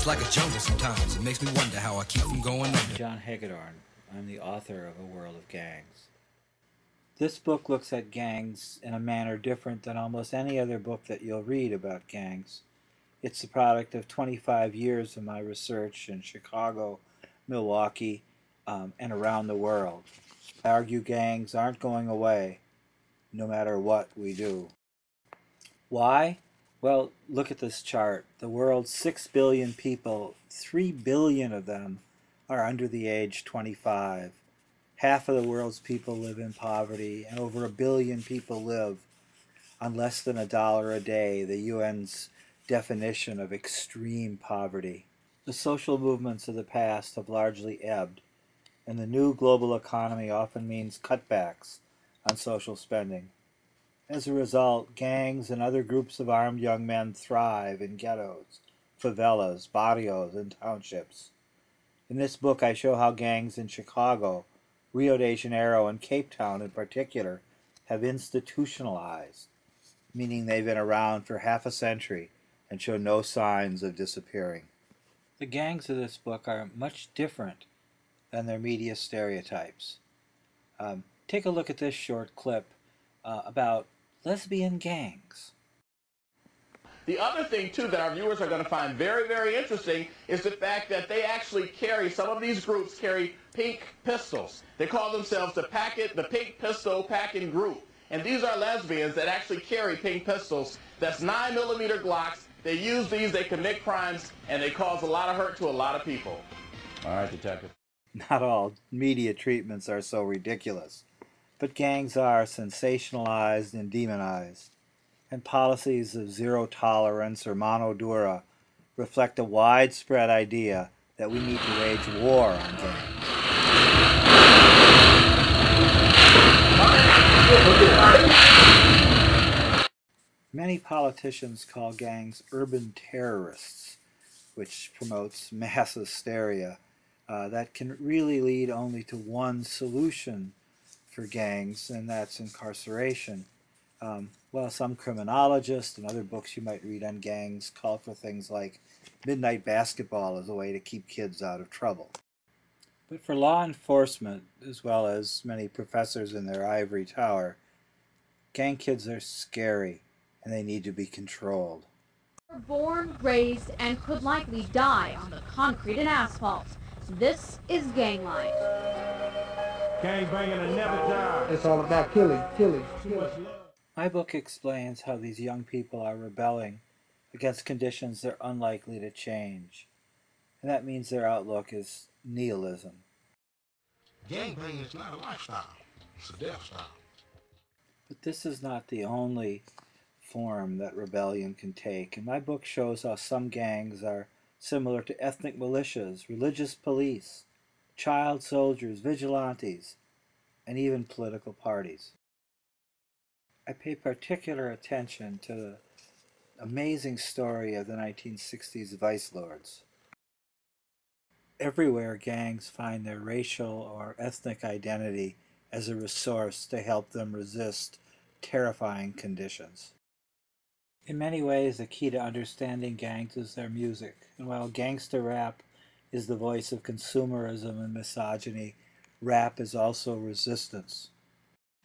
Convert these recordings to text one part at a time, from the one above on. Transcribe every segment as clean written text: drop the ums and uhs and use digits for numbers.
like a jungle sometimes. It makes me wonder how I keep from going under. John Hagedorn. I'm the author of A World of Gangs. This book looks at gangs in a manner different than almost any other book that you'll read about gangs. It's the product of 25 years of my research in Chicago, Milwaukee, and around the world. I argue gangs aren't going away, no matter what we do. Why? Well, look at this chart. The world's 6 billion people, 3 billion of them are under the age 25. Half of the world's people live in poverty, and over 1 billion people live on less than $1 a day, the UN's definition of extreme poverty. The social movements of the past have largely ebbed, and the new global economy often means cutbacks on social spending. As a result, gangs and other groups of armed young men thrive in ghettos, favelas, barrios, and townships. In this book, I show how gangs in Chicago, Rio de Janeiro, and Cape Town in particular have institutionalized, meaning they've been around for half a century and show no signs of disappearing. The gangs of this book are much different than their media stereotypes. Take a look at this short clip about lesbian gangs. The other thing, too, that our viewers are going to find very, very interesting is the fact that they actually carry, some of these groups carry pink pistols. They call themselves the Pink Pistol Packing Group. And these are lesbians that actually carry pink pistols. That's 9mm Glocks. They use these, they commit crimes, and they cause a lot of hurt to a lot of people. All right, detective. Not all media treatments are so ridiculous, but gangs are sensationalized and demonized, and policies of zero tolerance or mano dura reflect a widespread idea that we need to wage war on gangs. Many politicians call gangs urban terrorists, which promotes mass hysteria that can really lead only to one solution for gangs, and that's incarceration. Well, some criminologists and other books you might read on gangs call for things like midnight basketball as a way to keep kids out of trouble. But for law enforcement, as well as many professors in their ivory tower, gang kids are scary and they need to be controlled. Born, raised, and could likely die on the concrete and asphalt. This is Gang Life. Gang banging and never die. It's all about killing. My book explains how these young people are rebelling against conditions they're unlikely to change. And that means their outlook is nihilism. Gangbanging is not a lifestyle, it's a death style. But this is not the only form that rebellion can take. And my book shows how some gangs are similar to ethnic militias, religious police, child soldiers, vigilantes, and even political parties. I pay particular attention to the amazing story of the 1960s vice lords. Everywhere, gangs find their racial or ethnic identity as a resource to help them resist terrifying conditions. In many ways, the key to understanding gangs is their music, and while gangsta rap is the voice of consumerism and misogyny, rap is also resistance.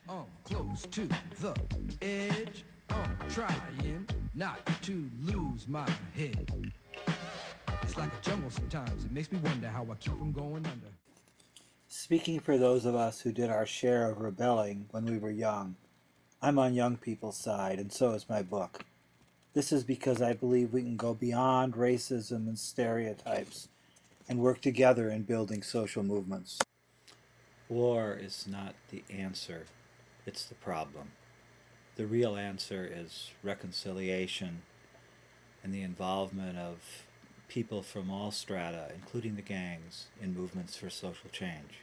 I'm close to the edge. I'm trying not to lose my head. It's like a jungle sometimes. It makes me wonder how I keep from going under. Speaking for those of us who did our share of rebelling when we were young, I'm on young people's side, and so is my book. This is because I believe we can go beyond racism and stereotypes and work together in building social movements. War is not the answer, it's the problem. The real answer is reconciliation and the involvement of people from all strata, including the gangs, in movements for social change.